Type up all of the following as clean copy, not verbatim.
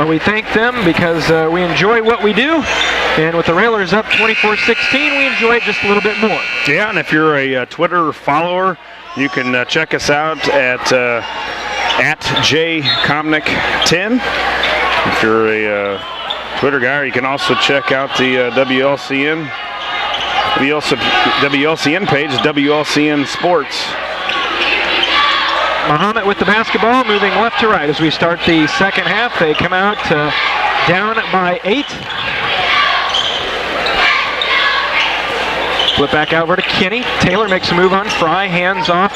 But we thank them because we enjoy what we do. And with the Railers up 24-16, we enjoy it just a little bit more. Yeah, and if you're a Twitter follower, you can check us out at jkomnick10. If you're a Twitter guy, you can also check out the WLCN page, WLCN Sports. Mahomet with the basketball, moving left to right as we start the second half. They come out down by 8. Flip back over to Kinney. Taylor makes a move on Fry, hands off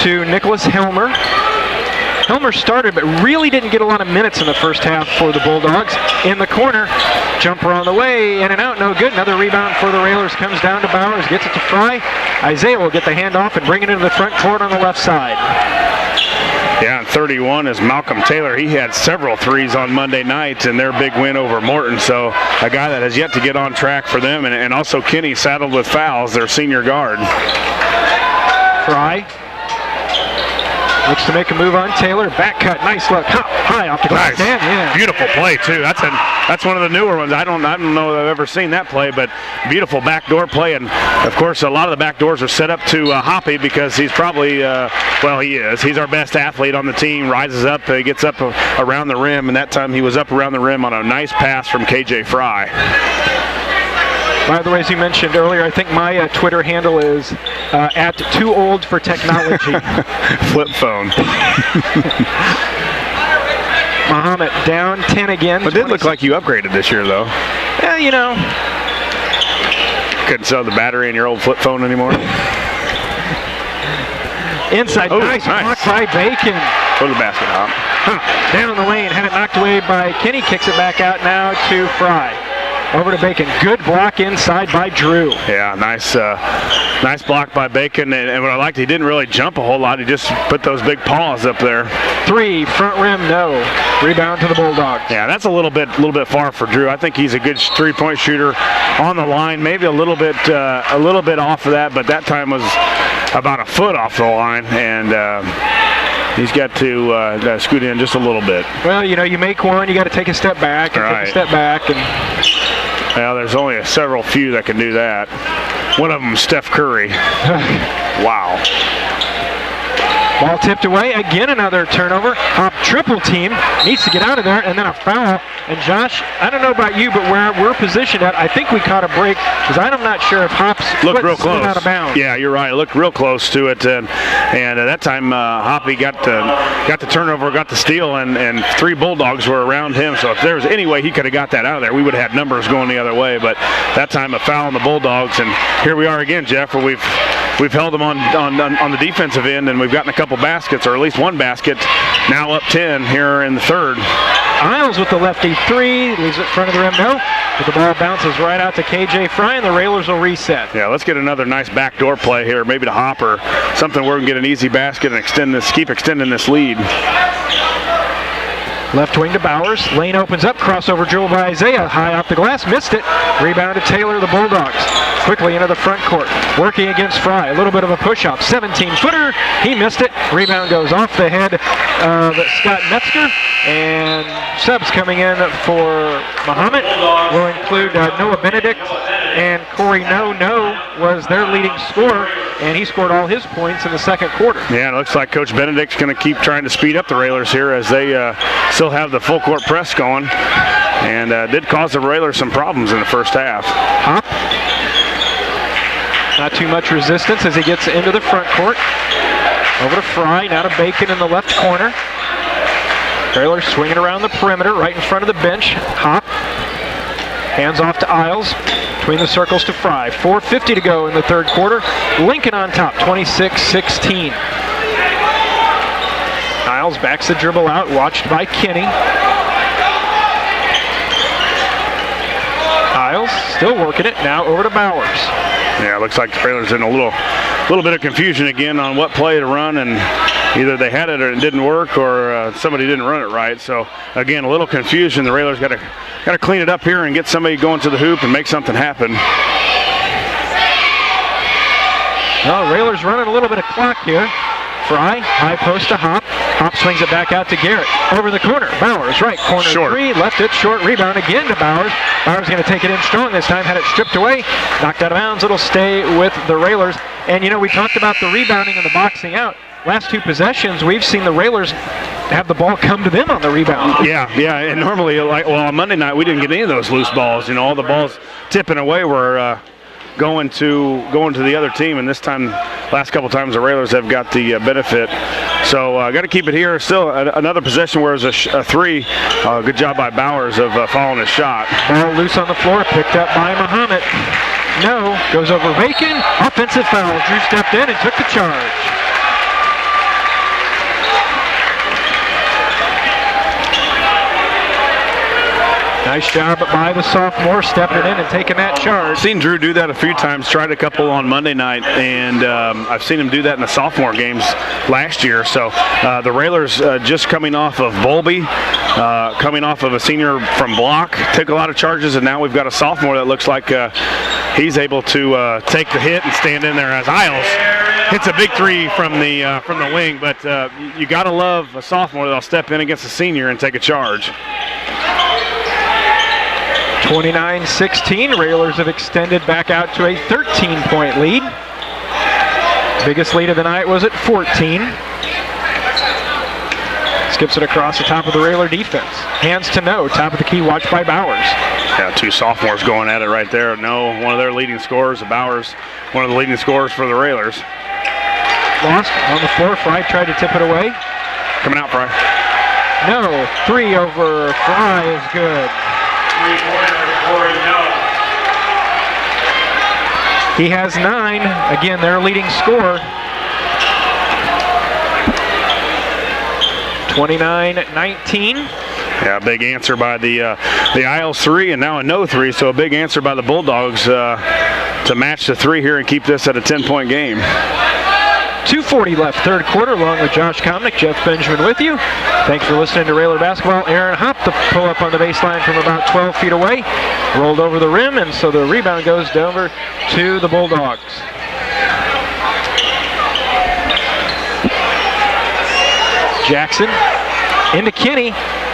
to Nicholas Helmer. Helmer started but really didn't get a lot of minutes in the first half for the Bulldogs. In the corner, jumper on the way, in and out, no good. Another rebound for the Railers, comes down to Bowers, gets it to Fry. Isaiah will get the handoff and bring it into the front court on the left side. Yeah, and 31 is Malcolm Taylor. He had several threes on Monday night in their big win over Morton, so a guy that has yet to get on track for them. And also Kinney saddled with fouls, their senior guard. Fry looks to make a move on Taylor. Back cut, nice look, high off the glass. Nice. Yeah. Beautiful play too. That's one of the newer ones. I don't know that I've ever seen that play, but beautiful backdoor play. And of course, a lot of the back doors are set up to Hoppy because he's probably, he is. He's our best athlete on the team. Rises up, gets up around the rim, and that time he was up around the rim on a nice pass from KJ Fry. By the way, as you mentioned earlier, I think my Twitter handle is at Too Old for Technology. Flip phone. Mahomet down 10 again. But it did look like you upgraded this year, though. Yeah, you know. Couldn't sell the battery in your old flip phone anymore. Inside, nice block by Bacon. Go to the basket, Hop. Down the lane, had it knocked away by Kinney. Kicks it back out now to Fry. Over to Bacon. Good block inside by Drew. Yeah, nice block by Bacon. And what I liked, he didn't really jump a whole lot. He just put those big paws up there. 3, front rim, no. Rebound to the Bulldogs. Yeah, that's a little bit far for Drew. I think he's a good three-point shooter on the line. Maybe a little bit off of that, but that time was about a foot off the line, and he's got to scoot in just a little bit. Well, you know, you make one, you got to take a step back, and take a step back, and. Well, there's only several few that can do that. One of them, Steph Curry. Wow. Ball tipped away. Again, another turnover. Hop triple team. Needs to get out of there, and then a foul. And Josh, I don't know about you, but where we're positioned at, I think we caught a break because I'm not sure if Hop's looked real close out of bounds. Yeah, you're right. It looked real close to it, and at that time Hoppy got the turnover, got the steal, and 3 Bulldogs were around him. So if there was any way he could have got that out of there, we would have had numbers going the other way. But that time a foul on the Bulldogs, and here we are again, Jeff, where we've held them on the defensive end, and we've gotten a couple baskets, or at least one basket. Now up 10 here in the third. Isles with the lefty 3, leaves it front of the rim, no. But the ball bounces right out to KJ Fry, and the Railers will reset. Yeah, let's get another nice backdoor play here, maybe to Hopper. Something where we can get an easy basket and keep extending this lead. Left wing to Bowers. Lane opens up. Crossover dribble by Isaiah. High off the glass. Missed it. Rebound to Taylor, the Bulldogs. Quickly into the front court. Working against Fry. A little bit of a push-up. 17-footer. He missed it. Rebound goes off the head of Scott Metzger. And subs coming in for Mahomet will include Noah Benedict and Corey No was their leading scorer, and he scored all his points in the second quarter. Yeah, it looks like Coach Benedict's going to keep trying to speed up the Railers here as they still have the full court press going, and did cause the Railers some problems in the first half. Hop. Not too much resistance as he gets into the front court. Over to Fry, now to Bacon in the left corner. Railers swinging around the perimeter, right in front of the bench. Hop. Hands off to Isles. Between the circles to Fry. 4:50 to go in the third quarter. Lincoln on top, 26-16. Isles backs the dribble out, watched by Kinney. Isles still working it, now over to Bowers. Yeah, it looks like the Railers in a little bit of confusion again on what play to run, and either they had it or it didn't work, or somebody didn't run it right. So again, a little confusion. The Railers got to clean it up here and get somebody going to the hoop and make something happen. Well, Railers running a little bit of clock here. Fry, high post to Hop. Hop swings it back out to Garrett. Over the corner. Bowers, right corner Short. three. Left it short. Rebound again to Bowers. Bowers going to take it in strong this time. Had it stripped away. Knocked out of bounds. It'll stay with the Railers. And, you know, we talked about the rebounding and the boxing out. Last two possessions, we've seen the Railers have the ball come to them on the rebound. Yeah, and normally, on Monday night, we didn't get any of those loose balls. You know, all the balls tipping away were going to the other team, and this time, last couple times, the Railers have got the benefit. So got to keep it here. Still another possession where it was a three. Good job by Bowers of following his shot. Ball loose on the floor, picked up by Mahomet. No, goes over Bacon. Offensive foul. Drew stepped in and took the charge. Nice job by the sophomore stepping in and taking that charge. I've seen Drew do that a few times, tried a couple on Monday night, and I've seen him do that in the sophomore games last year. So the Railers just coming off of Bowlby, coming off of a senior from Block, took a lot of charges, and now we've got a sophomore that looks like he's able to take the hit and stand in there as Isles hits a big three from the wing. But you got to love a sophomore that'll step in against a senior and take a charge. 29-16, Railers have extended back out to a 13-point lead. Biggest lead of the night was at 14. Skips it across the top of the Railer defense. Hands to No, top of the key, watched by Bowers. Yeah, two sophomores going at it right there. No, one of their leading scorers, Bowers, one of the leading scorers for the Railers. Lost on the floor, Fry tried to tip it away. Coming out, Fry. No, three over Fry is good. He has 9. Again, their leading scorer. 29-19. Yeah, big answer by the Isles 3 and now a No 3. So a big answer by the Bulldogs to match the 3 here and keep this at a 10-point game. 2:40 left, third quarter, along with Josh Komnick, Jeff Benjamin with you. Thanks for listening to Railer Basketball. Aaron Hop, the pull up on the baseline from about 12 feet away. Rolled over the rim, and so the rebound goes over to the Bulldogs. Jackson into Kinney.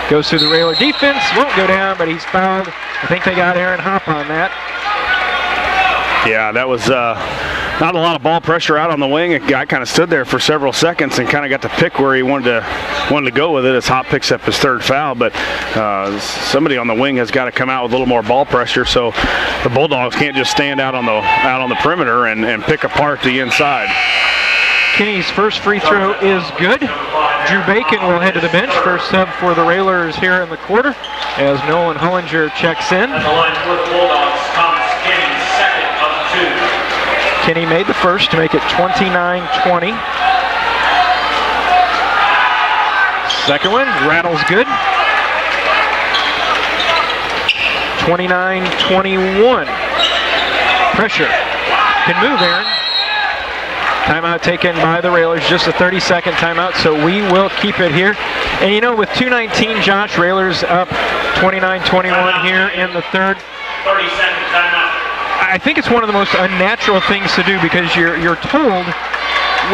Goes through the Railer defense. Won't go down, but he's fouled. I think they got Aaron Hop on that. Yeah, that was not a lot of ball pressure out on the wing. A guy kind of stood there for several seconds and kind of got to pick where he wanted to go with it as Hop picks up his third foul. But somebody on the wing has got to come out with a little more ball pressure, so the Bulldogs can't just stand out on the perimeter and pick apart the inside. Kinney's first free throw is good. Drew Bacon will head to the bench. First sub for the Railers here in the quarter as Nolan Hollinger checks in. On the line for the Bulldogs, Thomas Kinney, second of 2. Kinney made the first to make it 29-20. Second one, rattles good. 29-21. Pressure. Can move, Aaron. Timeout taken by the Railers, just a 30-second timeout, so we will keep it here. And you know, with 2:19, Josh, Railers up 29-21 here in the third. 30-second timeout. I think it's one of the most unnatural things to do because you're told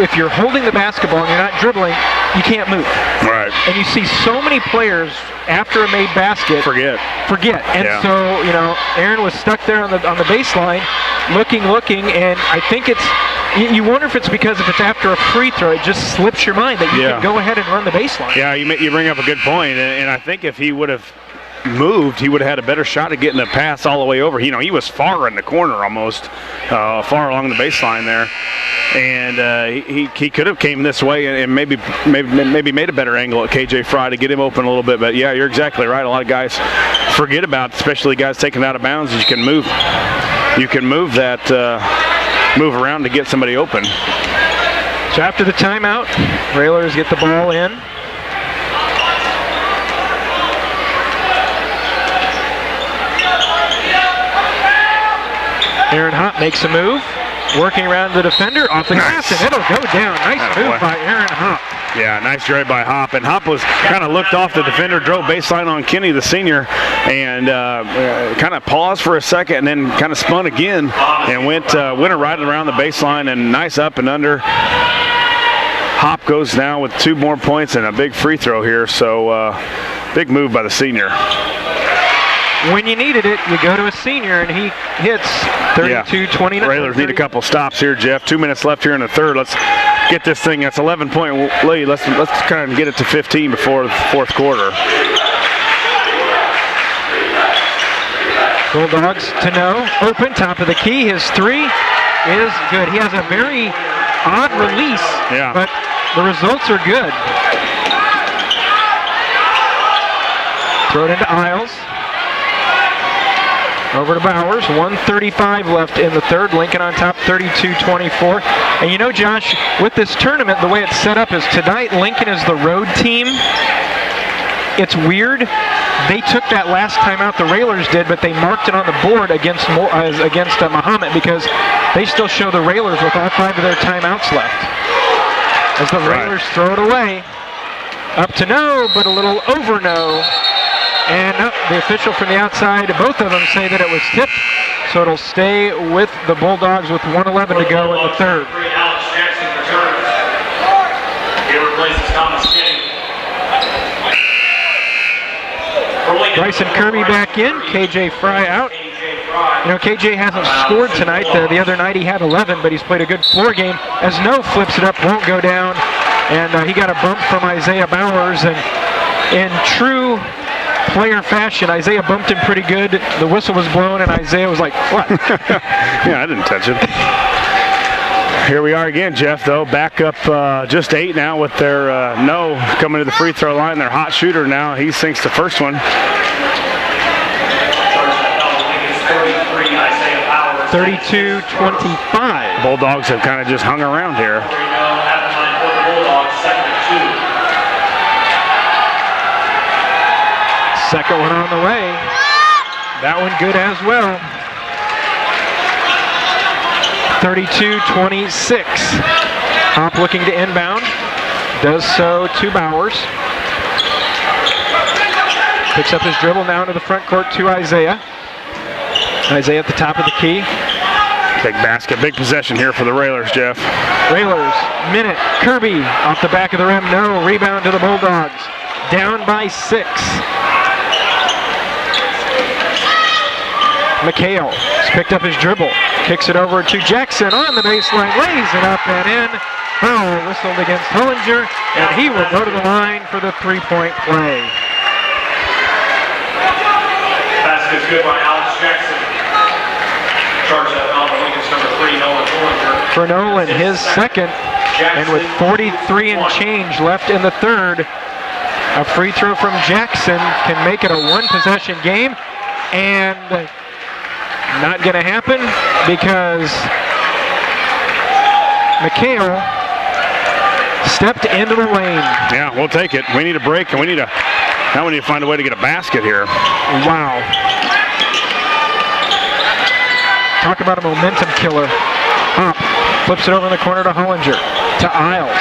if you're holding the basketball and you're not dribbling, you can't move. Right. And you see so many players after a made basket Forget. And Yeah. so, you know, Aaron was stuck there on the baseline, looking, and I think you wonder if it's because if it's after a free throw, it just slips your mind that you can go ahead and run the baseline. Yeah, you bring up a good point, and I think if he would have moved, he would have had a better shot at getting the pass all the way over. You know, he was far in the corner almost, far along the baseline there, and he could have came this way and maybe made a better angle at KJ Fry to get him open a little bit. But yeah, you're exactly right. A lot of guys forget about, especially guys taken out of bounds. You can move move around to get somebody open. So after the timeout, Railers get the ball in. Aaron Hop makes a move, working around the defender, off the glass, and it'll go down. Nice move by Aaron Hop. Yeah, nice drive by Hop. And Hop was kind of looked off the defender, drove baseline on Kinney, the senior, and kind of paused for a second and then kind of spun again and went right around the baseline, and nice up and under. Hop goes now with 2 more points and a big free throw here, so big move by the senior. When you needed it, you go to a senior, and he hits 32-29. Railers need a couple stops here, Jeff. 2 minutes left here in the third. Let's get this thing. That's 11-point lead. Let's kind of get it to 15 before the fourth quarter. Bulldogs to know. Open, top of the key. His 3 is good. He has a very odd release, but the results are good. Throw it into Isles. Over to Bowers. 1:35 left in the third. Lincoln on top, 32-24. And you know, Josh, with this tournament, the way it's set up is tonight Lincoln is the road team. It's weird. They took that last time out, the Railers did, but they marked it on the board against Mahomet because they still show the Railers with all 5 of their timeouts left. As the Railers throw it away. Up to no, but a little over no. And the official from the outside, both of them say that it was tipped, so it'll stay with the Bulldogs with 1:11 to go in the third. Alex Jackson returns. He replaces Thomas Kenny. Bryson Kirby back in, KJ Fry out. You know, KJ hasn't scored tonight. The other night he had 11, but he's played a good floor game. As No flips it up, won't go down, and he got a bump from Isaiah Bowers, and in true player fashion, Isaiah bumped him pretty good. The whistle was blown, and Isaiah was like, what? Yeah, I didn't touch it. Here we are again, Jeff, though. Back up just 8 now with their No coming to the free throw line. Their hot shooter now. He sinks the first one. 32-25. Bulldogs have kind of just hung around here. Second one on the way. That one good as well. 32-26. Hop looking to inbound. Does so to Bowers. Picks up his dribble now into the front court to Isaiah. Isaiah at the top of the key. Big basket, big possession here for the Railers, Jeff. Railers, minute. Kirby off the back of the rim. No. Rebound to the Bulldogs. Down by 6. McHale has picked up his dribble. Kicks it over to Jackson on the baseline. Lays it up and in. Foul whistled against Hollinger, and he will go to the line for the 3-point play. Basket is good by Alex Jackson. Charge that foul on Lincoln's number 3, Nolan Hollinger. For Nolan, his second, and with 43 and change left in the third, a free throw from Jackson can make it a 1-possession game, and not going to happen because McHale stepped into the lane. Yeah, we'll take it. We need a break, and now we need to find a way to get a basket here. Wow. Talk about a momentum killer. Hop flips it over in the corner to Hollinger, to Isles.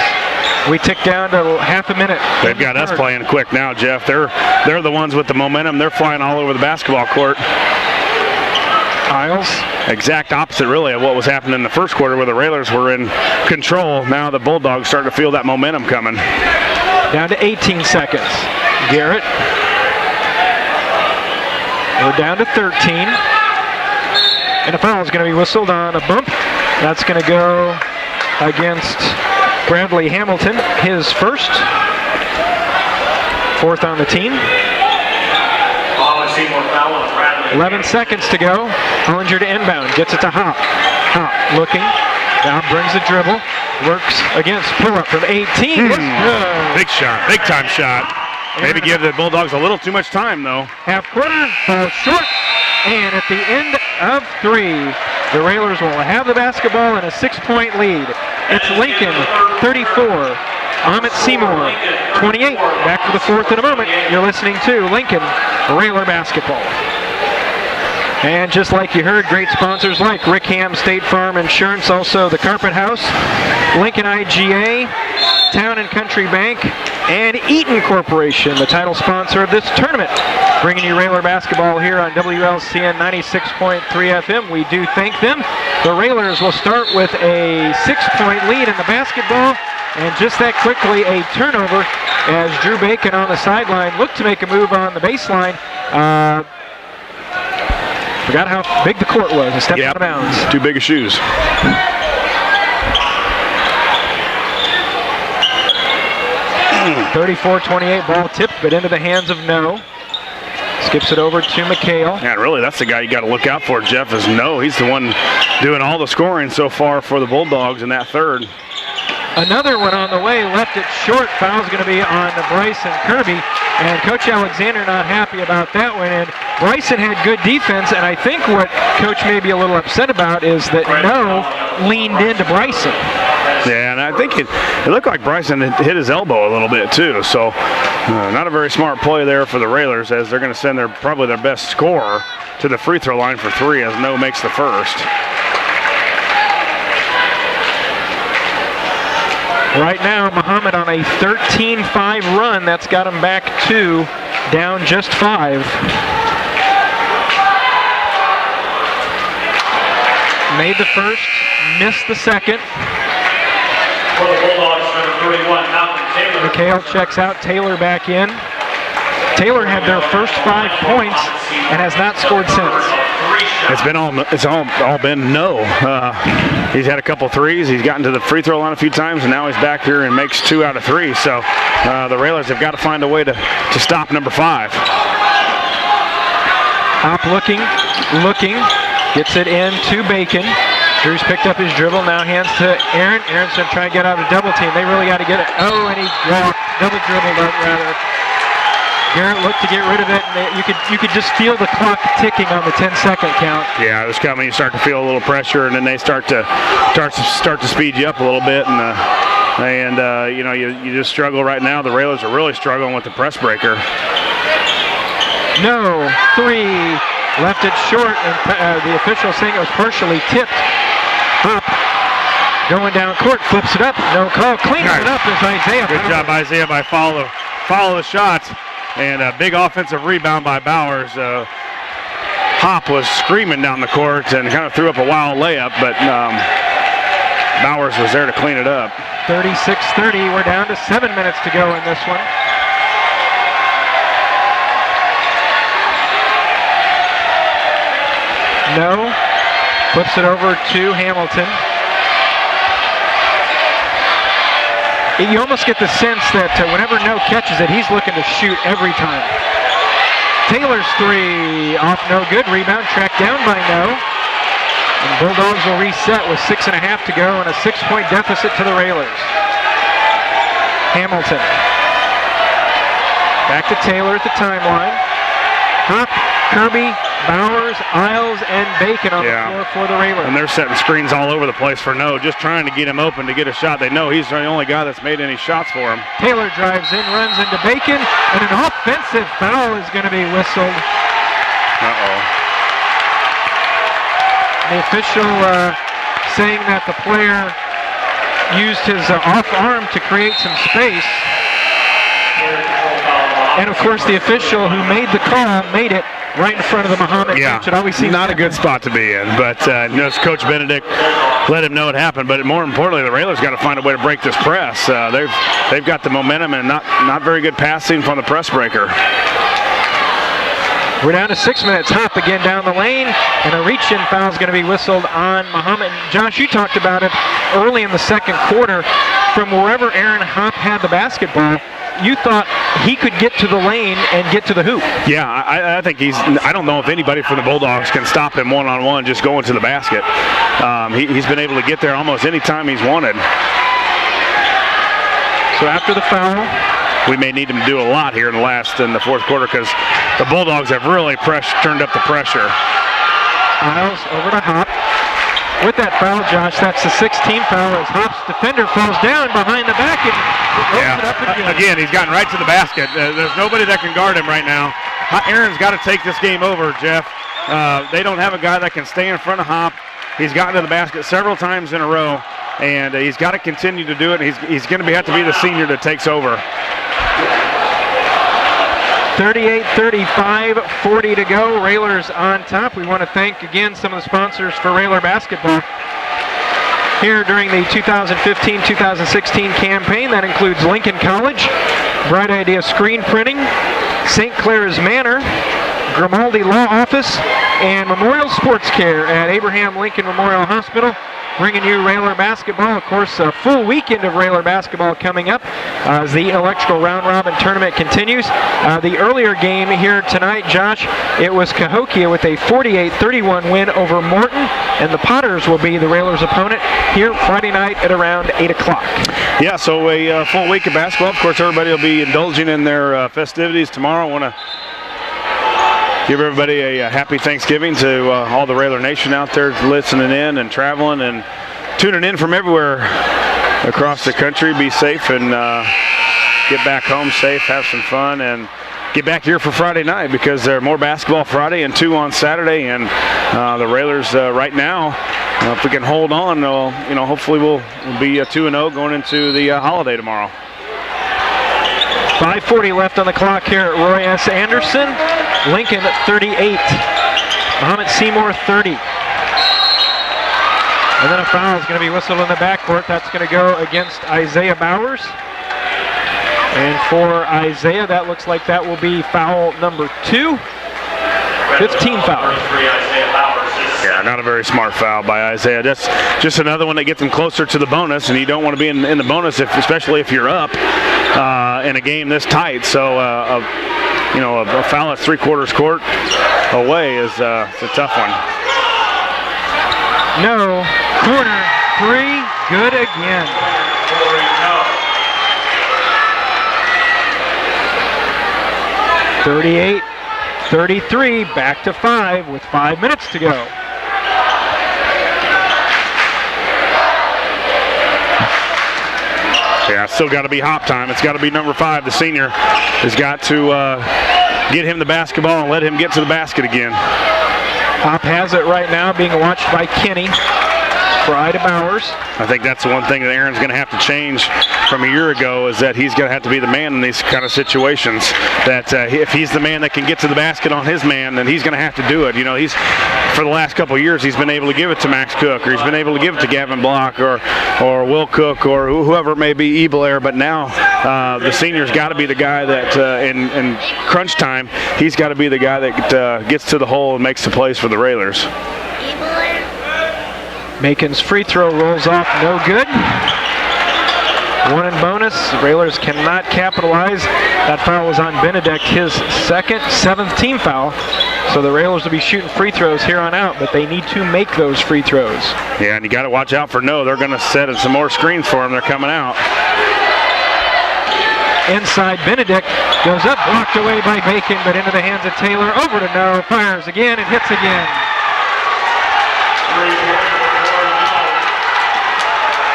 We tick down to half a minute. They've got us playing quick now, Jeff. They're the ones with the momentum. They're flying all over the basketball court. Isles. Exact opposite, really, of what was happening in the first quarter where the Railers were in control. Now the Bulldogs starting to feel that momentum coming. Down to 18 seconds. Garrett. We're down to 13. And a foul is going to be whistled on a bump. That's going to go against Bradley Hamilton, his first. 4th on the team. Mahomet-Seymour foul on Bradley. 11 seconds to go. Hollinger to inbound. Gets it to Hop. Hop looking. Now brings the dribble. Works against pull-up from 18. Big shot. Big time shot. Maybe give the Bulldogs a little too much time, though. Half quarter. Falls short. And at the end of 3, the Railers will have the basketball and a 6-point lead. It's Lincoln 34, Mahomet-Seymour 28. Back to the fourth in a moment. You're listening to Lincoln Railer Basketball. And just like you heard, great sponsors like Rick Ham State Farm Insurance, also the Carpet House, Lincoln IGA, Town and Country Bank, and Eaton Corporation, the title sponsor of this tournament. Bringing you Railer basketball here on WLCN 96.3 FM. We do thank them. The Railers will start with a 6-point lead in the basketball. And just that quickly, a turnover as Drew Bacon on the sideline looked to make a move on the baseline. Forgot how big the court was. A step out of bounds. Too big of shoes. 34-28, ball tipped, but into the hands of No. Skips it over to McHale. Yeah, really, that's the guy you got to look out for, Jeff, is No. He's the one doing all the scoring so far for the Bulldogs in that third. Another one on the way, left it short. Foul's going to be on Bryson Kirby. And Coach Alexander not happy about that one. And Bryson had good defense, and I think what Coach may be a little upset about is that No leaned into Bryson. Yeah, and I think it looked like Bryson hit his elbow a little bit too. So not a very smart play there for the Railers, as they're going to send probably their best scorer to the free throw line for 3 as No makes the first. Right now, Mahomet on a 13-5 run. That's got him back to down just 5. Made the first, missed the second. For the Bulldogs, number 31, Malcolm Taylor. McHale checks out, Taylor back in. Taylor had their first 5 points and has not scored since. It's all been No. He's had a couple threes. He's gotten to the free throw line a few times, and now he's back here and makes 2 out of 3. So the Railers have got to find a way to stop number 5. Hop looking, gets it in to Bacon. Drew's picked up his dribble, now hands to Aaron. Aaron's going to try and get out of double team. They really got to get it. Oh, and he double dribbled up rather. Garrett looked to get rid of it, and you could just feel the clock ticking on the 10-second count. Yeah, it was coming. You start to feel a little pressure, and then they start to speed you up a little bit, and you just struggle right now. The Railers are really struggling with the press breaker. No, 3, left it short, and the official saying it was partially tipped. Up, going down court, flips it up, no call, cleans it up as Isaiah. Good job, Isaiah, by follow the shot. And a big offensive rebound by Bowers. Hop was screaming down the court and kind of threw up a wild layup, but Bowers was there to clean it up. 36-30, we're down to 7 minutes to go in this one. No, flips it over to Hamilton. You almost get the sense that whenever No catches it, he's looking to shoot every time. Taylor's 3 off, no good. Rebound tracked down by No. And Bulldogs will reset with 6.5 to go and a 6-point deficit to the Railers. Hamilton. Back to Taylor at the timeline. Hop, Kirby, Bowers, Isles, and Bacon on the floor for the Railers. And they're setting screens all over the place for No, just trying to get him open to get a shot. They know he's the only guy that's made any shots for him. Taylor drives in, runs into Bacon, and an offensive foul is going to be whistled. Uh-oh. The official saying that the player used his off arm to create some space. And of course, the official who made the call made it right in front of the Mahomet. Yeah, It always seems not a good spot to be in. But Coach Benedict let him know it happened. But more importantly, the Railers got to find a way to break this press. They've got the momentum and not very good passing from the press breaker. We're down to 6 minutes. Hop again down the lane, and a reach-in foul is going to be whistled on Mahomet. Josh, you talked about it early in the second quarter. From wherever Aaron Hop had the basketball, you thought he could get to the lane and get to the hoop. Yeah, I think I don't know if anybody from the Bulldogs can stop him one-on-one just going to the basket. He's been able to get there almost any time he's wanted. So after the foul, we may need him to do a lot here in the fourth quarter, because the Bulldogs have really turned up the pressure. Isles over to Hop. With that foul, Josh, that's the 16th foul as Hop's defender falls down behind the back and rolls it up again. Again, he's gotten right to the basket. There's nobody that can guard him right now. Aaron's got to take this game over, Jeff. They don't have a guy that can stay in front of Hop. He's gotten to the basket several times in a row, and he's got to continue to do it. He's going to have to be the senior that takes over. 38-35, 40 to go. Railers on top. We want to thank again some of the sponsors for Railer basketball. Eaton, Komnick, Bulldogs, Seymour-11-25-15, Gymnasium, Railsplitters, Bulldogs, Railers on top. We want to thank again some of the sponsors for Railer basketball. Eaton, Komnick, Bulldogs, Seymour-11-25-15, Gymnasium, Railsplitters, Bulldogs, Railers on top. We want to thank again some of the sponsors for Railer basketball. Eaton, Komnick, Bulldogs, Seymour-11-25-15, Gymnasium, Railsplitters, Bulldogs, Railers on top. here during the 2015-2016 campaign. That includes Lincoln College, Bright Idea Screen Printing, St. Clair's Manor, Grimaldi Law Office, and Memorial Sports Care at Abraham Lincoln Memorial Hospital, bringing you Railer basketball. Of course, a full weekend of Railer basketball coming up as the electrical round robin tournament continues. The earlier game here tonight, Josh, it was Cahokia with a 48-31 win over Morton, and the Potters will be the Railers' opponent here Friday night at around 8 o'clock. Yeah, so a full week of basketball. Of course, everybody will be indulging in their festivities tomorrow. I want to give everybody a happy Thanksgiving to all the Railer Nation out there listening in and traveling and tuning in from everywhere across the country. Be safe and get back home safe, have some fun, and get back here for Friday night because there are more basketball Friday and 2 on Saturday. And the Railers right now, if we can hold on, hopefully we'll be 2-0 going into the holiday tomorrow. 5:40 left on the clock here at Roy S. Anderson. Lincoln 38, Mahomet-Seymour 30. And then a foul is going to be whistled in the backcourt. That's going to go against Isaiah Bowers. And for Isaiah, that looks like that will be foul number 2. 15 foul. Yeah, not a very smart foul by Isaiah. That's just another one that gets him closer to the bonus, and you don't want to be in the bonus, especially if you're up in a game this tight. So, a foul at 3/4 court away is it's a tough one. No. Corner 3. Good again. 38-33. Back to 5 with 5 minutes to go. Yeah, it's still got to be hop time. It's got to be number 5. The senior has got to get him the basketball and let him get to the basket again. Hop has it right now, being watched by Kenny. Fry to Bowers. I think that's the one thing that Aaron's going to have to change from a year ago, is that he's going to have to be the man in these kind of situations. That if he's the man that can get to the basket on his man, then he's going to have to do it. He's for the last couple of years, he's been able to give it to Max Cook, or he's been able to give it to Gavin Block, or Will Cook, or whoever it may be, Ebelair. But now the senior's got to be the guy that in crunch time, he's got to be the guy that gets to the hole and makes the plays for the Railers. Macon's free throw rolls off, no good. 1 in bonus. The Railers cannot capitalize. That foul was on Benedict, his second, 7th team foul. So the Railers will be shooting free throws here on out, but they need to make those free throws. Yeah, and you got to watch out for They're going to set some more screens for him. They're coming out. Inside, Benedict goes up, blocked away by Bacon, but into the hands of Taylor. Over to No, fires again and hits again.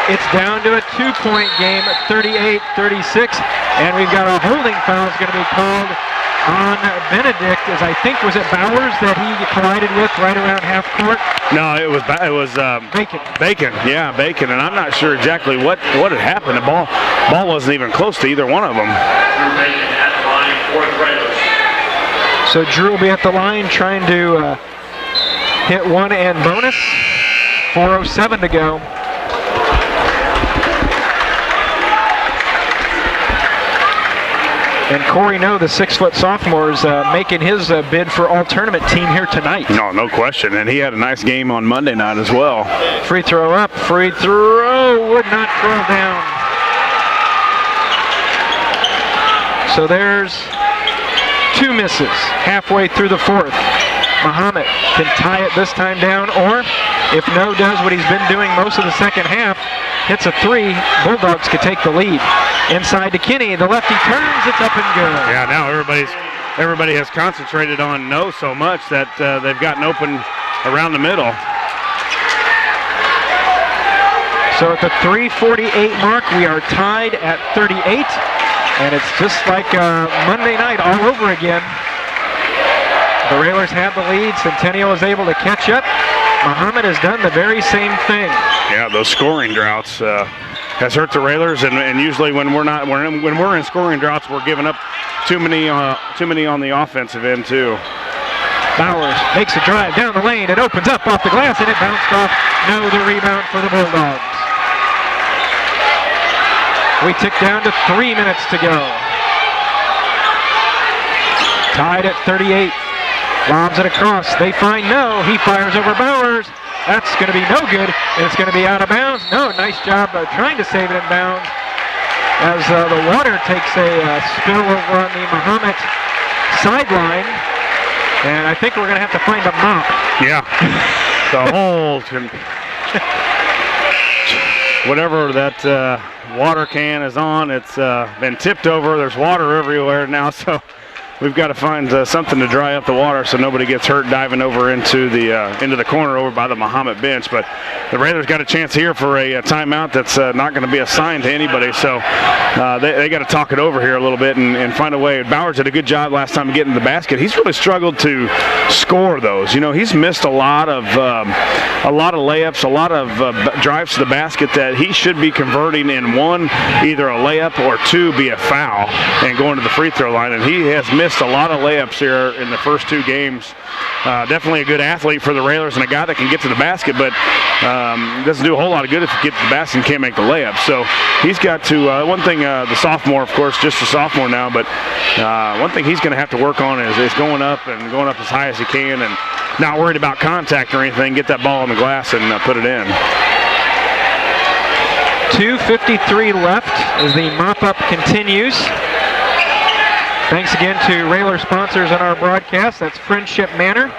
It's down to a 2-point game, 38-36, and we've got a holding foul is going to be called on Benedict, as I think, was it Bowers that he collided with right around half court? No, it was Bacon. Bacon, yeah, Bacon, and I'm not sure exactly what had happened. The ball wasn't even close to either one of them. So Drew will be at the line trying to hit 1 and bonus. 4:07 to go. And Corey No, the 6-foot sophomore, is making his bid for all-tournament team here tonight. No question. And he had a nice game on Monday night as well. Free throw up. Free throw would not fall down. So there's 2 misses halfway through the 4th. Mahomet can tie it this time down, or if No does what he's been doing most of the second half, hits a 3, Bulldogs could take the lead. Inside to Kinney, the lefty turns, it's up and good. Yeah, now everybody has concentrated on No so much that they've gotten open around the middle. So at the 3:48 mark, we are tied at 38, and it's just like Monday night all over again. The Railers have the lead. Centennial is able to catch up. Mahomet has done the very same thing. Yeah, those scoring droughts has hurt the Railers, and usually when we're in scoring droughts, we're giving up too many on the offensive end too. Bowers makes a drive down the lane. It opens up off the glass, and it bounced off. No, the rebound for the Bulldogs. We tick down to 3 minutes to go. Tied at 38. Lobs it across. They find No. He fires over Bowers. That's going to be no good, and it's going to be out of bounds. No, nice job trying to save it in bounds as the water takes a spill over on the Mahomet sideline. And I think we're going to have to find a mop. Yeah. The whole, whatever that water can is on, it's been tipped over. There's water everywhere now, so we've got to find something to dry up the water so nobody gets hurt diving over into the corner over by the Mahomet bench. But the Raiders got a chance here for a timeout that's not going to be assigned to anybody. So they got to talk it over here a little bit and find a way. Bowers did a good job last time getting to the basket. He's really struggled to score those. You know, he's missed a lot of layups, a lot of drives to the basket that he should be converting in one, either a layup or two, be a foul and going to the free throw line. And he has missed a lot of layups here in the first two games. Definitely a good athlete for the Railers and a guy that can get to the basket, but doesn't do a whole lot of good if you get to the basket and can't make the layup. So he's got to, one thing, the sophomore, of course, just a sophomore now, but one thing he's going to have to work on is going up as high as he can and not worried about contact or anything, get that ball on the glass and put it in. 2:53 left as the mop-up continues. Thanks again to Railer sponsors on our broadcast. That's Friendship Manor,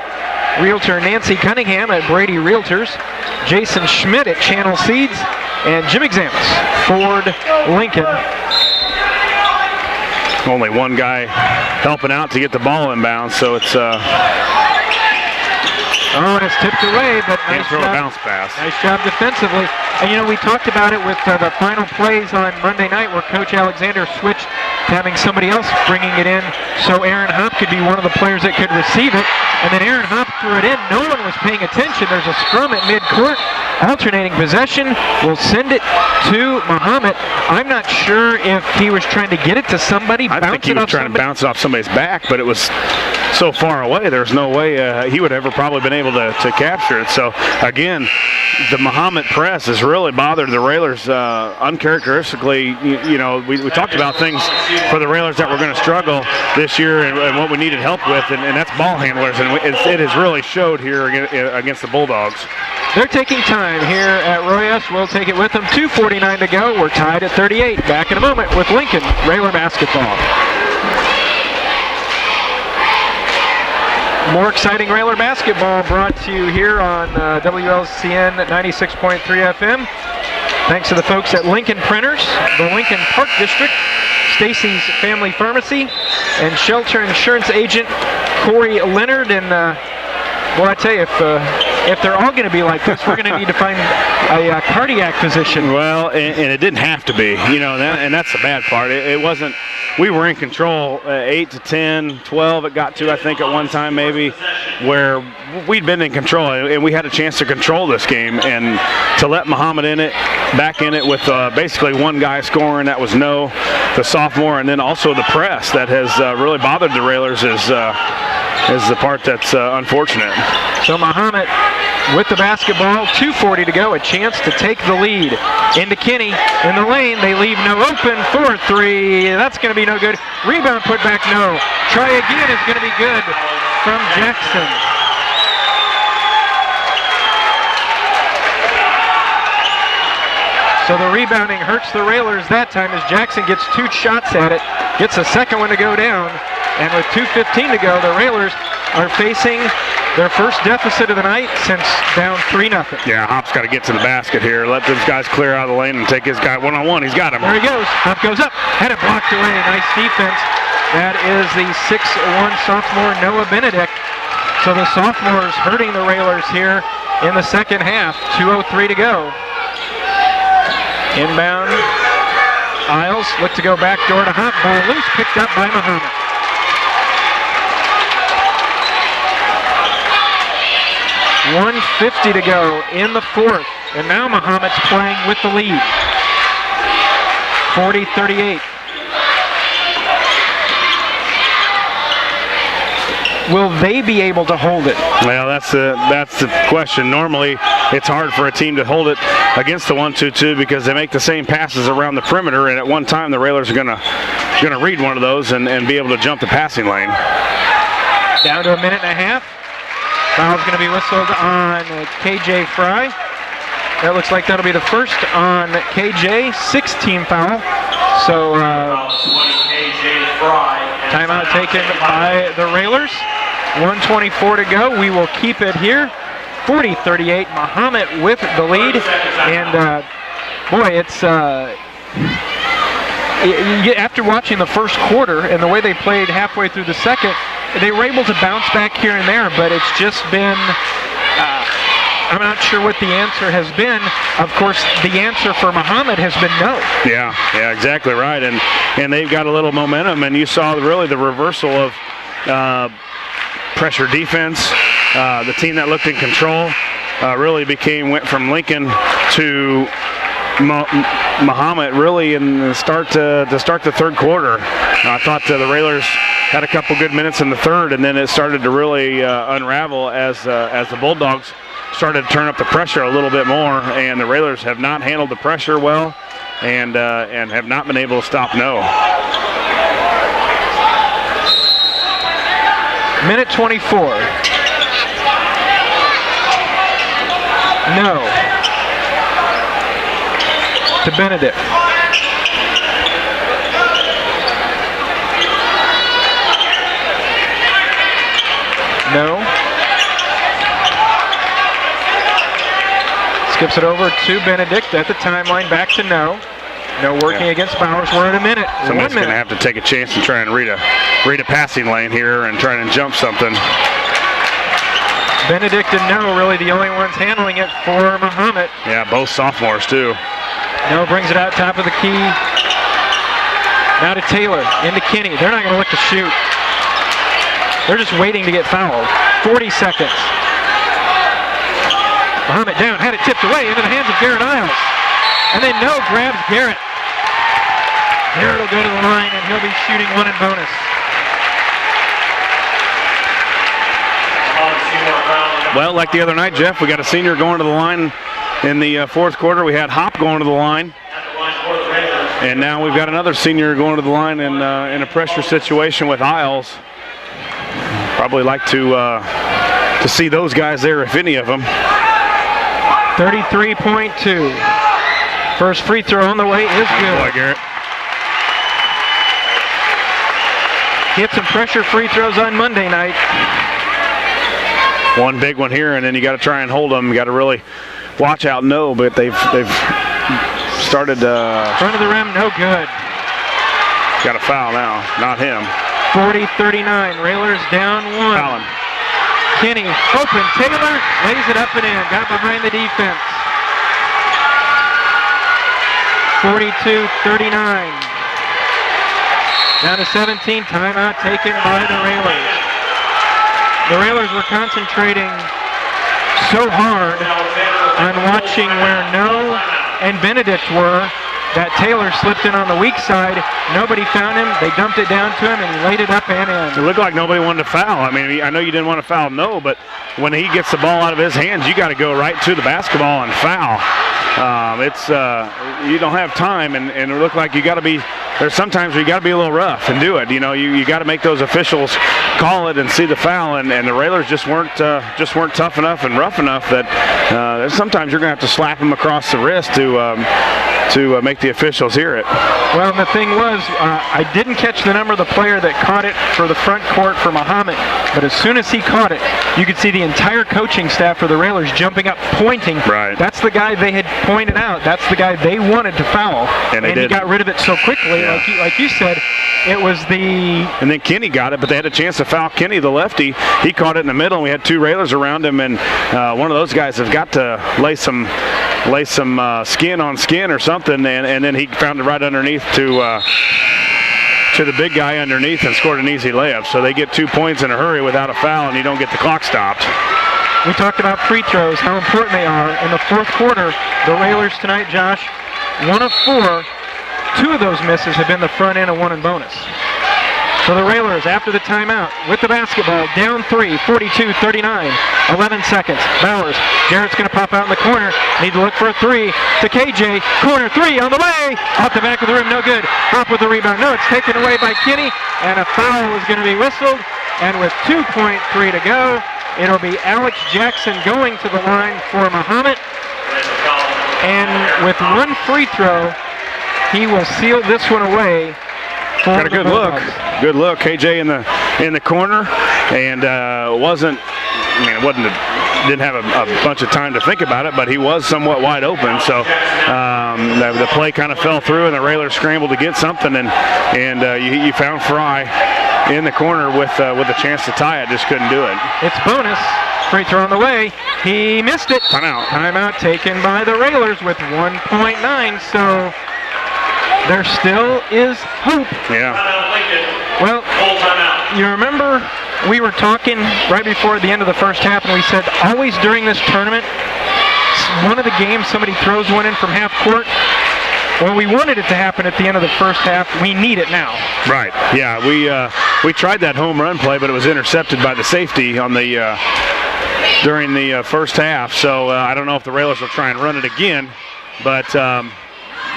Realtor Nancy Cunningham at Brady Realtors, Jason Schmidt at Channel Seeds, and Gymnasium, Ford Lincoln. Only one guy helping out to get the ball inbounds, so it's and it's tipped away, but nice throw job. A bounce pass. Nice job defensively. And you know, we talked about it with the final plays on Monday night where Coach Alexander switched to having somebody else bringing it in so Aaron Hopp could be one of the players that could receive it. And then Aaron Hopp threw it in. No one was paying attention. There's a scrum at midcourt. Alternating possession. We'll send it to Mahomet. I'm not sure if he was trying to get it to somebody. I think he was trying to bounce it off somebody's back, but it was so far away, there's no way he would ever probably been able to capture it. So, again, the Mahomet press has really bothered the Railers uncharacteristically. You know, we talked about things for the Railers that were going to struggle this year and what we needed help with, and that's ball handlers, and it has really showed here against the Bulldogs. They're taking time here at Royas. We'll take it with them. 2:49 to go. We're tied at 38. Back in a moment with Lincoln Railer basketball. More exciting Railer basketball brought to you here on WLCN 96.3 FM. Thanks to the folks at Lincoln Printers, the Lincoln Park District, Stacy's Family Pharmacy, and Shelter Insurance Agent Corey Leonard. And well, I tell you, if they're all going to be like this, we're going to need to find a cardiac physician. Well, and it didn't have to be, you know, and that's the bad part. It wasn't. We were in control, 8 to 10, 12 it got to, I think, at one time maybe, where we'd been in control, and we had a chance to control this game, and to let Mahomet back in it with basically one guy scoring, that was No, the sophomore, and then also the press that has really bothered the Railers is the part that's unfortunate. So Mahomet with the basketball, 2:40 to go, a chance to take the lead. Into Kinney in the lane, they leave No open for three. That's going to be no good. Rebound put back No. Try again is going to be good from Jackson. So the rebounding hurts the Railers that time as Jackson gets two shots at it, gets a second one to go down, and with 2:15 to go, the Railers are facing their first deficit of the night since down 3-0. Yeah, Hop's got to get to the basket here. Let those guys clear out of the lane and take his guy one-on-one. He's got him. There he goes. Hop goes up. Had it blocked away. Nice defense. That is the 6'1" sophomore Noah Benedict. So the sophomores hurting the Railers here in the second half. 2:03 to go. Inbound. Isles look to go back door to Hop. Ball loose. Picked up by Mahomet. .150 to go in the fourth, and now Mahomet's playing with the lead. 40-38. will they be able to hold it? Well, that's the question. Normally, it's hard for a team to hold it against the 1-2-2 because they make the same passes around the perimeter, and at one time the Railers are gonna read one of those and be able to jump the passing lane. Down to a minute and a half. Foul's going to be whistled on KJ Fry. That looks like that'll be the first on KJ, 6th-team foul. So timeout taken by the Railers. 1:24 to go. We will keep it here. 40-38. Mahomet with the lead. And boy, it's after watching the first quarter and the way they played halfway through the second, they were able to bounce back here and there, but it's just been, I'm not sure what the answer has been. Of course, the answer for Mahomet has been no. Yeah, exactly right. And they've got a little momentum, and you saw really the reversal of pressure defense. The team that looked in control really went from Lincoln to Mahomet really in the start the third quarter. I thought the Railers had a couple good minutes in the third, and then it started to really unravel as the Bulldogs started to turn up the pressure a little bit more, and the Railers have not handled the pressure well and have not been able to stop no. Minute 24. No. To Benedict. No. Skips it over to Benedict at the timeline, back to no. No working against Bowers. We're at a minute. Somebody's going to have to take a chance and try and read a passing lane here and try and jump something. Benedict and No really the only ones handling it for Mahomet. Yeah, both sophomores too. No brings it out top of the key. Now to Taylor, into Kinney. They're not going to look to shoot. They're just waiting to get fouled. 40 seconds. Mahomet down, had it tipped away into the hands of Garrett Isles. And then No grabs Garrett. Garrett will go to the line and he'll be shooting one in bonus. Well, like the other night, Jeff, we got a senior going to the line in the fourth quarter. We had Hop going to the line. And now we've got another senior going to the line in a pressure situation with Isles. Probably like to see those guys there, if any of them. 33.2. First free throw on the way is good. Boy, Garrett. He hit some pressure free throws on Monday night. One big one here, and then you got to try and hold them. You got to really watch out. No, but they've started. Front of the rim, no good. Got a foul now, not him. 40-39. Railers down one. Fouling. Kinney open. Taylor lays it up and in. Got behind the defense. 42-39. Down to 17. Timeout taken by the Railers. The Railers were concentrating so hard on watching where No and Benedict were that Taylor slipped in on the weak side. Nobody found him. They dumped it down to him, and he laid it up and in. It looked like nobody wanted to foul. I mean, I know you didn't want to foul No, but when he gets the ball out of his hands, you got to go right to the basketball and foul. You don't have time, and it looked like you got to be. There's sometimes you got to be a little rough and do it. You know, you got to make those officials call it and see the foul, and the Railers just weren't tough enough and rough enough that sometimes you're going to have to slap them across the wrist to make the officials hear it. Well, the thing was, I didn't catch the number of the player that caught it for the front court for Mahomet, but as soon as he caught it, you could see the entire coaching staff for the Railers jumping up, pointing. Right. That's the guy they had pointed out. That's the guy they wanted to foul, and he got rid of it so quickly. Yeah. Like you said, it was the... And then Kinney got it, but they had a chance to foul Kinney, the lefty. He caught it in the middle, and we had two Railers around him, and one of those guys has got to lay some skin on skin or something, and then he found it right underneath to the big guy underneath and scored an easy layup. So they get 2 points in a hurry without a foul, and you don't get the clock stopped. We talked about free throws, how important they are. In the fourth quarter, the Railers tonight, Josh, 1 of 4. 2 of those misses have been the front end of one in bonus. So the Railers, after the timeout, with the basketball, down 3, 42-39, 11 seconds. Bowers, Jarrett's going to pop out in the corner. Need to look for a 3 to KJ. Corner 3 on the way. Off the back of the rim, no good. Hop with the rebound. No, it's taken away by Kinney, and a foul is going to be whistled. And with 2.3 to go, it'll be Alex Jackson going to the line for Mahomet. And with one free throw, he will seal this one away. Got a good look. Good look. KJ in the corner, and didn't have a bunch of time to think about it, but he was somewhat wide open. So the play kind of fell through, and the Railers scrambled to get something, and you found Fry in the corner with a chance to tie it. Just couldn't do it. It's bonus. Free throw on the way. He missed it. Timeout. Timeout taken by the Railers with 1.9. So there still is hope. Yeah. Well, you remember we were talking right before the end of the first half, and we said always during this tournament, one of the games somebody throws one in from half court. Well, we wanted it to happen at the end of the first half. We need it now. Right. Yeah. We tried that home run play, but it was intercepted by the safety on the during the first half. So I don't know if the Railers will try and run it again, but.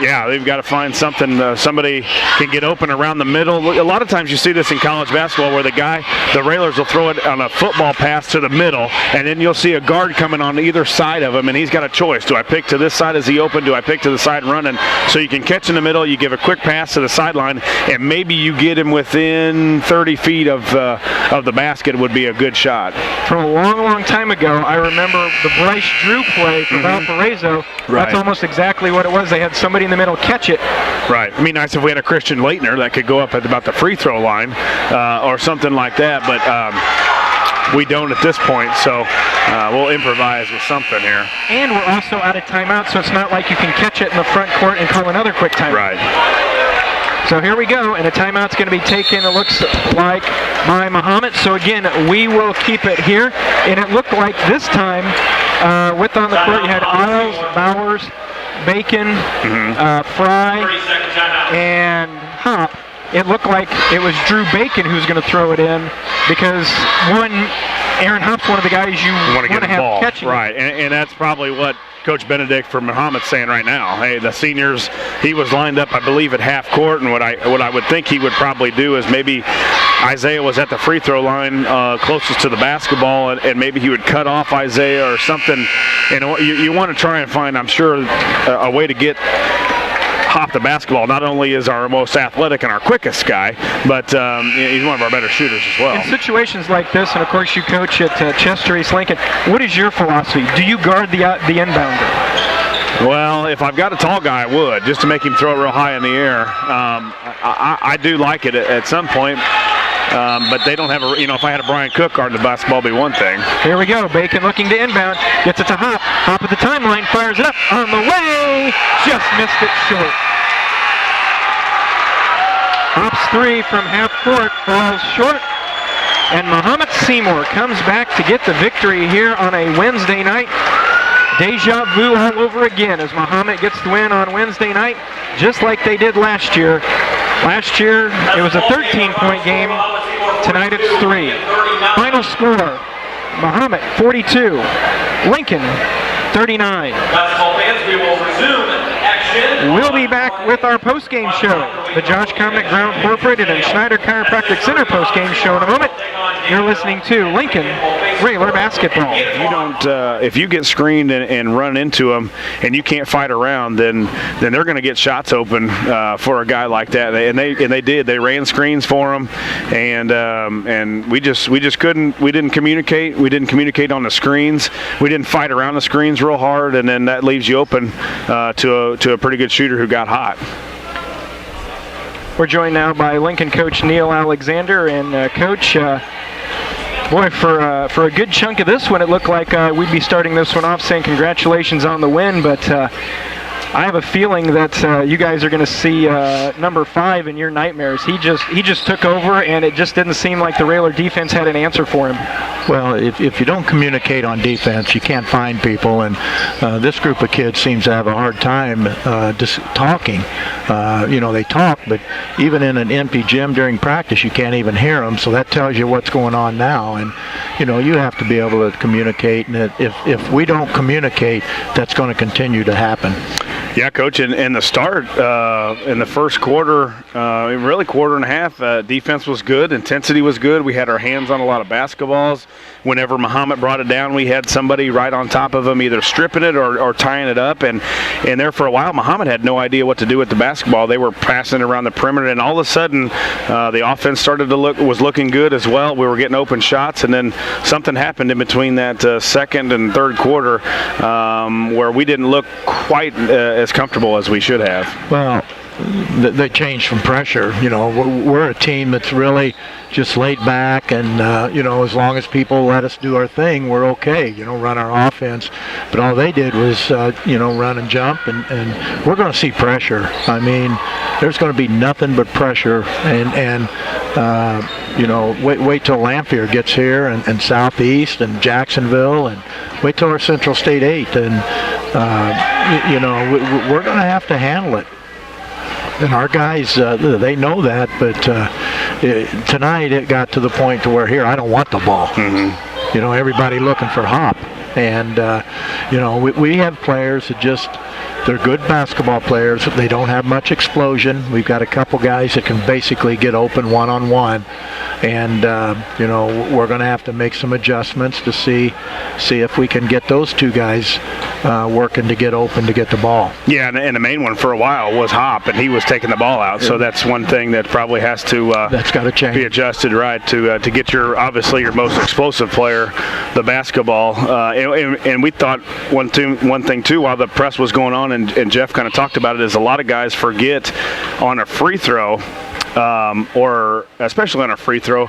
Yeah, they've got to find something. Somebody can get open around the middle. A lot of times you see this in college basketball where the Railers will throw it on a football pass to the middle, and then you'll see a guard coming on either side of him, and he's got a choice. Do I pick to this side? Is he open? Do I pick to the side and run? And so you can catch in the middle. You give a quick pass to the sideline, and maybe you get him within 30 feet of the basket would be a good shot. From a long, long time ago, I remember the Bryce Drew play for Valparaiso. Right. That's almost exactly what it was. They had somebody in the middle catch it. Right. It'd be nice if we had a Christian Leitner that could go up at about the free throw line or something like that, but we don't at this point, so we'll improvise with something here. And we're also out of timeout, so it's not like you can catch it in the front court and call another quick timeout. Right. So here we go, and a timeout's going to be taken, it looks like, by Mahomet. So again, we will keep it here. And it looked like this time, with on the court, you had Isles, Bowers, Bacon, Fry, and Hop. It looked like it was Drew Bacon who's going to throw it in because, Aaron Hop's one of the guys you want to have involved. Catching. Right, and that's probably what Coach Benedict from Mahomet's saying right now. Hey, the seniors, he was lined up, I believe, at half court, and what I would think he would probably do is maybe Isaiah was at the free throw line closest to the basketball, and maybe he would cut off Isaiah or something. You want to try and find, I'm sure, a way to get Hop the basketball. Not only is our most athletic and our quickest guy, but he's one of our better shooters as well. In situations like this, and of course you coach at Chester East Lincoln, what is your philosophy? Do you guard the inbounder? Well, if I've got a tall guy, I would, just to make him throw it real high in the air. I do like it at some point, but they don't have if I had a Brian Cook guarding the basketball, it'd be one thing. Here we go. Bacon looking to inbound. Gets it to Hop. Hop at the timeline. Fires it up. On the way. Just missed it short. Hop's three from half court falls short. And Mahomet-Seymour comes back to get the victory here on a Wednesday night. Deja vu all over again as Mahomet gets the win on Wednesday night, just like they did last year. Last year, it was a 13-point game. Tonight it's 3. Final score, Mahomet 42, Lincoln 39. Basketball fans, we will resume action. We'll be back with our postgame show, the Josh Komnick Ground Incorporated and Schneider Chiropractic Center postgame show in a moment. You're listening to Lincoln Railer Basketball. If you get screened and run into them and you can't fight around, then they're going to get shots open for a guy like that. They did. They ran screens for him, and we just couldn't. We didn't communicate. We didn't communicate on the screens. We didn't fight around the screens real hard, and then that leaves you open to a pretty good shooter who got hot. We're joined now by Lincoln coach Neil Alexander, and Coach. Boy, for a good chunk of this one, it looked like we'd be starting this one off saying congratulations on the win, but I have a feeling that you guys are going to see number 5 in your nightmares. He just took over, and it just didn't seem like the Railer defense had an answer for him. Well, if you don't communicate on defense, you can't find people, and this group of kids seems to have a hard time just talking. They talk, but even in an empty gym during practice, you can't even hear them, so that tells you what's going on now. And, you have to be able to communicate, and if we don't communicate, that's going to continue to happen. Yeah, Coach, in the start, in the first quarter, really quarter and a half, defense was good, intensity was good. We had our hands on a lot of basketballs. Whenever Mahomet brought it down, we had somebody right on top of him either stripping it or tying it up. And there for a while, Mahomet had no idea what to do with the basketball. They were passing it around the perimeter, and all of a sudden, the offense started to was looking good as well. We were getting open shots, and then something happened in between that second and third quarter where we didn't look quite as comfortable as we should have. Well, they changed from pressure. We're a team that's really just laid back, and as long as people let us do our thing, we're okay. Run our offense. But all they did was run and jump, and we're going to see pressure. I mean, there's going to be nothing but pressure, and wait till Lamphere gets here, and Southeast and Jacksonville, and wait till our Central State 8, and we're going to have to handle it. And our guys, they know that, but tonight it got to the point to where, here, I don't want the ball. Mm-hmm. Everybody looking for Hop. And, we have players that they're good basketball players. They don't have much explosion. We've got a couple guys that can basically get open one-on-one. And, we're going to have to make some adjustments to see if we can get those two guys working to get open to get the ball. Yeah, and the main one for a while was Hop, and he was taking the ball out. So that's one thing that probably has to that's got to change. Be adjusted, right, to get obviously your most explosive player the basketball. And we thought one thing too, while the press was going on, and Jeff kind of talked about it, is a lot of guys forget on a free throw, or especially on a free throw,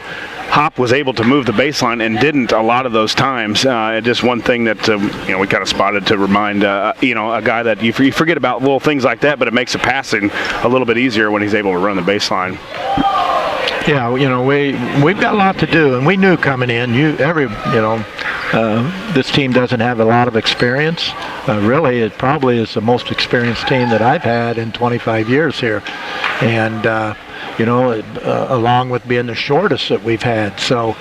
Hop was able to move the baseline and didn't a lot of those times. Just one thing that we kind of spotted to remind a guy that you forget about little things like that, but it makes the passing a little bit easier when he's able to run the baseline. Yeah, we've got a lot to do, and we knew coming in. This team doesn't have a lot of experience. Really, it probably is the most experienced team that I've had in 25 years here, and along with being the shortest that we've had. So,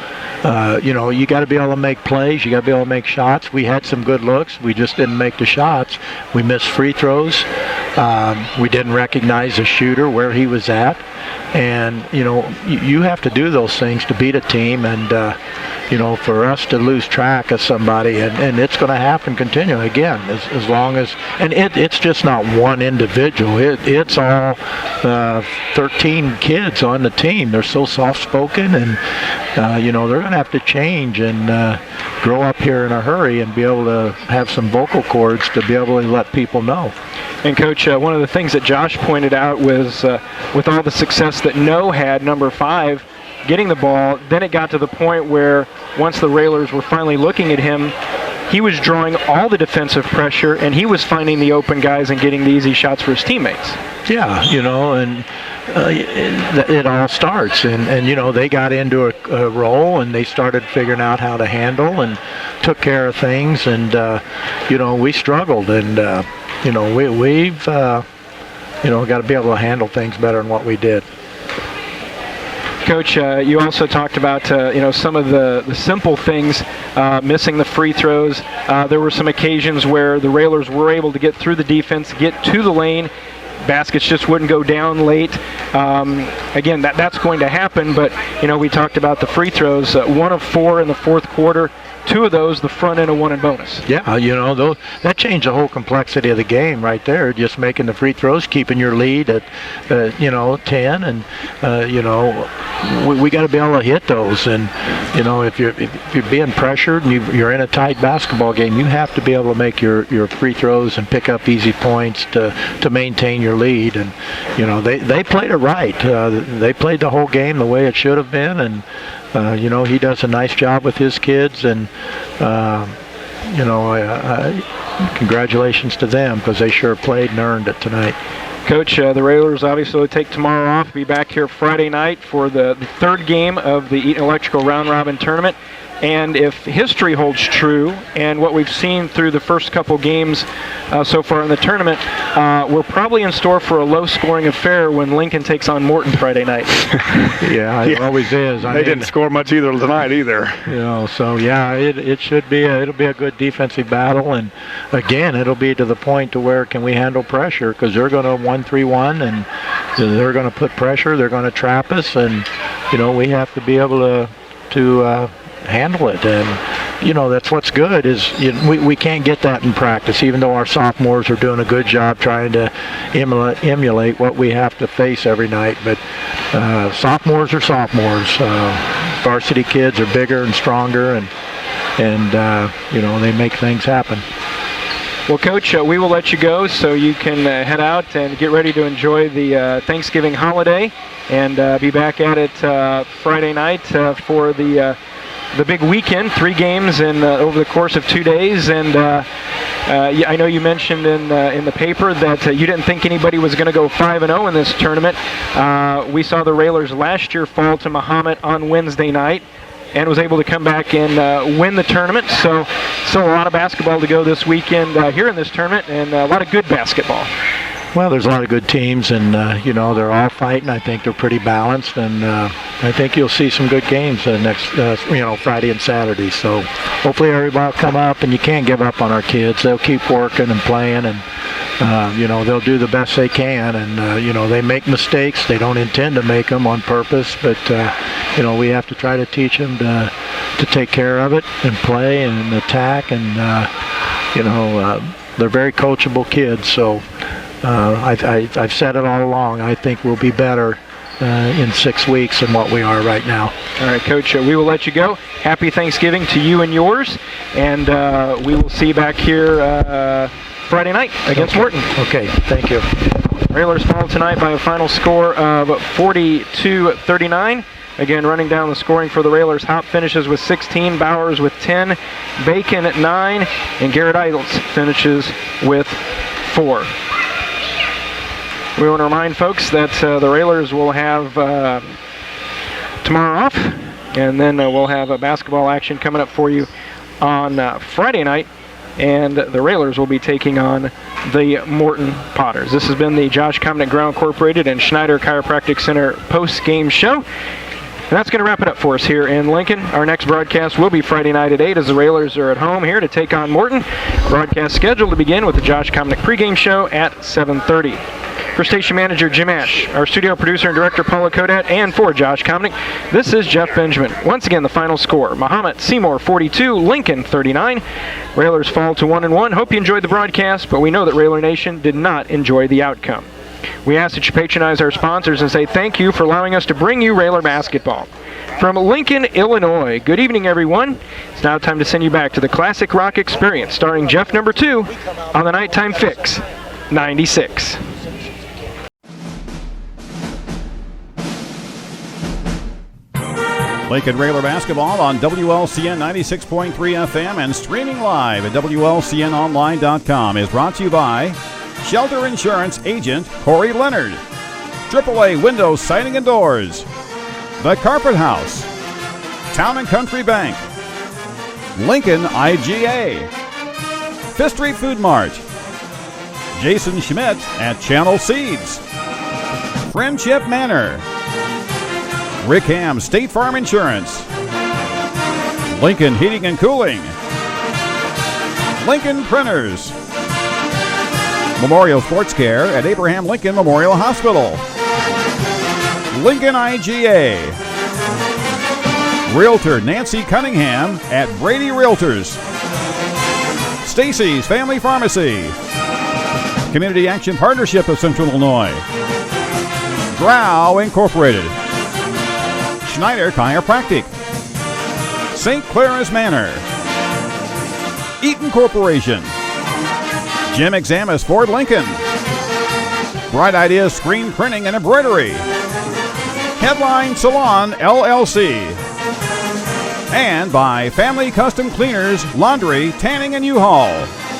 you got to be able to make plays. You got to be able to make shots. We had some good looks. We just didn't make the shots. We missed free throws. We didn't recognize the shooter where he was at. And, you have to do those things to beat a team, and, for us to lose track of somebody, and it's going to happen continually again, as long as, and it's just not one individual. It's all 13 kids on the team. They're so soft-spoken, and, they're going to have to change and grow up here in a hurry and be able to have some vocal cords to be able to let people know. And Coach, one of the things that Josh pointed out was with all the success that No had, number 5, getting the ball, then it got to the point where once the Railers were finally looking at him, he was drawing all the defensive pressure, and he was finding the open guys and getting the easy shots for his teammates. Yeah, and it all starts. And they got into a role, and they started figuring out how to handle and took care of things. And, we struggled. And, we've got to be able to handle things better than what we did. Coach, you also talked about some of the simple things, missing the free throws. There were some occasions where the Railers were able to get through the defense, get to the lane. Baskets just wouldn't go down late. Again, that's going to happen, but we talked about the free throws. 1 of 4 in the fourth quarter. 2 of those, the front end of 1 in bonus. Yeah, that changed the whole complexity of the game right there. Just making the free throws, keeping your lead at 10, and we got to be able to hit those. And if you're being pressured and you're in a tight basketball game, you have to be able to make your free throws and pick up easy points to maintain your lead. And they played it right. They played the whole game the way it should have been, and he does a nice job with his kids, and congratulations to them because they sure played and earned it tonight. Coach, the Railers obviously will take tomorrow off, be back here Friday night for the third game of the Eaton Electrical Round Robin Tournament. And if history holds true and what we've seen through the first couple games so far in the tournament, we're probably in store for a low-scoring affair when Lincoln takes on Morton Friday night. Yeah, it always is. They didn't score much either tonight either. So yeah, it should be it'll be a good defensive battle, and again, it'll be to the point to where can we handle pressure, because they're going to 1-3-1 and they're going to put pressure, they're going to trap us, and we have to be able to handle it. And that's what's good is we can't get that in practice, even though our sophomores are doing a good job trying to emulate what we have to face every night. But sophomores are sophomores. Varsity kids are bigger and stronger, and they make things happen. Well, Coach, we will let you go so you can head out and get ready to enjoy the Thanksgiving holiday, and be back at it Friday night for the big weekend, 3 games over the course of 2 days. And I know you mentioned in the paper that you didn't think anybody was going to go 5-0 in this tournament. We saw the Railers last year fall to Mahomet on Wednesday night and was able to come back and win the tournament. So still a lot of basketball to go this weekend here in this tournament, and a lot of good basketball. Well, there's a lot of good teams, and they're all fighting. I think they're pretty balanced, and I think you'll see some good games next Friday and Saturday. So hopefully everybody will come up, and you can't give up on our kids. They'll keep working and playing, and they'll do the best they can. And they make mistakes. They don't intend to make them on purpose, but we have to try to teach them to take care of it and play and attack. And they're very coachable kids. So. I've said it all along. I think we'll be better in 6 weeks than what we are right now. All right, Coach, we will let you go. Happy Thanksgiving to you and yours, and we will see you back here Friday night against Morton. Okay, thank you. Railers fall tonight by a final score of 42-39. Again, running down the scoring for the Railers, Hop finishes with 16, Bowers with 10, Bacon at 9, and Garrett Idles finishes with 4. We want to remind folks that the Railers will have tomorrow off, and then we'll have a basketball action coming up for you on Friday night, and the Railers will be taking on the Morton Potters. This has been the Josh Komnick Ground Incorporated and Schneider Chiropractic Center post-game show. And that's going to wrap it up for us here in Lincoln. Our next broadcast will be Friday night at 8 as the Railers are at home here to take on Morton. Broadcast scheduled to begin with the Josh Komnick pregame show at 7:30. For station manager Jim Ash, our studio producer and director Paula Kodat, and for Josh Komnick, this is Jeff Benjamin. Once again, the final score, Mahomet-Seymour 42, Lincoln 39. Railers fall to 1-1. Hope you enjoyed the broadcast, but we know that Railer Nation did not enjoy the outcome. We ask that you patronize our sponsors and say thank you for allowing us to bring you Railer basketball. From Lincoln, Illinois, good evening, everyone. It's now time to send you back to the Classic Rock Experience, starring Jeff number 2 on the Nighttime Fix 96. Lincoln Railer basketball on WLCN 96.3 FM and streaming live at WLCNonline.com is brought to you by Shelter Insurance Agent Corey Leonard, AAA Windows Siding and Doors, The Carpet House, Town and Country Bank, Lincoln IGA, Fifth Street Food Mart, Jason Schmidt at Channel Seeds, Friendship Manor, Rick Ham State Farm Insurance, Lincoln Heating and Cooling, Lincoln Printers, Memorial Sports Care at Abraham Lincoln Memorial Hospital, Lincoln IGA, Realtor Nancy Cunningham at Brady Realtors, Stacy's Family Pharmacy, Community Action Partnership of Central Illinois, Grau Incorporated, Schneider Chiropractic, St. Clara's Manor, Eaton Corporation, Jim Examus Ford Lincoln, Bright Ideas Screen Printing and Embroidery, Headline Salon LLC, And by Family Custom Cleaners, Laundry, Tanning, and U-Haul.